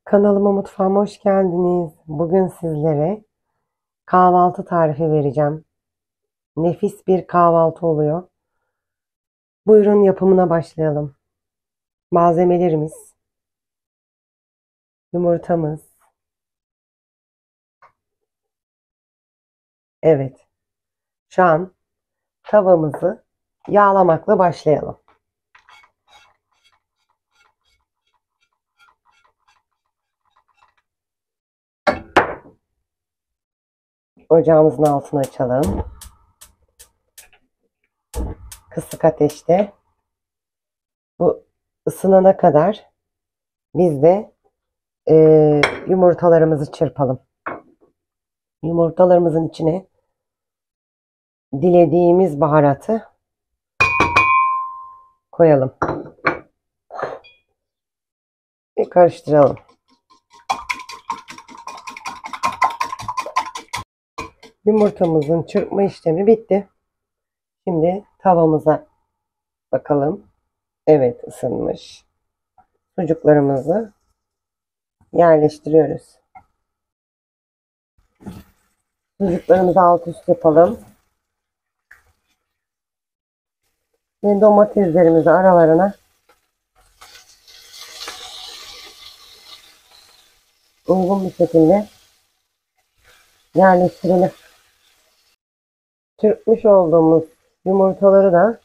Kanalıma, mutfağıma hoş geldiniz. Bugün sizlere kahvaltı tarifi vereceğim. Nefis bir kahvaltı oluyor. Buyurun yapımına başlayalım. Malzemelerimiz: yumurtamız. Evet, şu an tavamızı yağlamakla başlayalım. Ocağımızın altını açalım. Kısık ateşte bu ısınana kadar biz de yumurtalarımızı çırpalım. Yumurtalarımızın içine dilediğimiz baharatı koyalım ve karıştıralım. Yumurtamızın çırpma işlemi bitti. Şimdi tavamıza bakalım. Evet, ısınmış. Sucuklarımızı yerleştiriyoruz. Sucuklarımızı alt üst yapalım. Ve domateslerimizi aralarına uygun bir şekilde yerleştirelim. Çırpmış olduğumuz yumurtaları da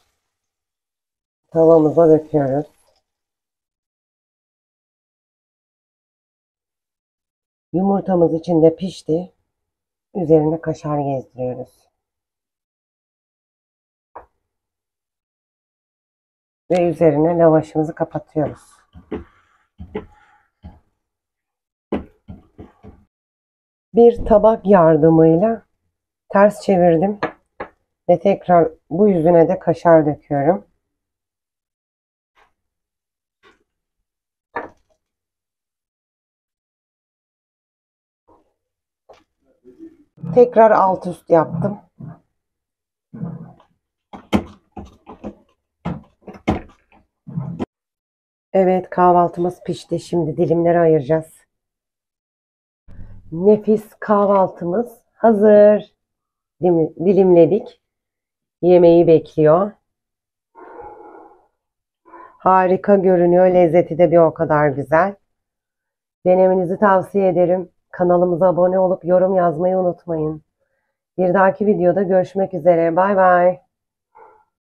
tavamıza döküyoruz. Yumurtamız içinde pişti. Üzerine kaşar gezdiriyoruz. Ve üzerine lavaşımızı kapatıyoruz. Bir tabak yardımıyla ters çevirdim ve tekrar bu yüzüne de kaşar döküyorum. Tekrar alt üst yaptım. Evet, kahvaltımız pişti. Şimdi dilimlere ayıracağız. Nefis kahvaltımız hazır. Dilimledik. Yemeği bekliyor. Harika görünüyor. Lezzeti de bir o kadar güzel. Denemenizi tavsiye ederim. Kanalımıza abone olup yorum yazmayı unutmayın. Bir dahaki videoda görüşmek üzere. Bay bay.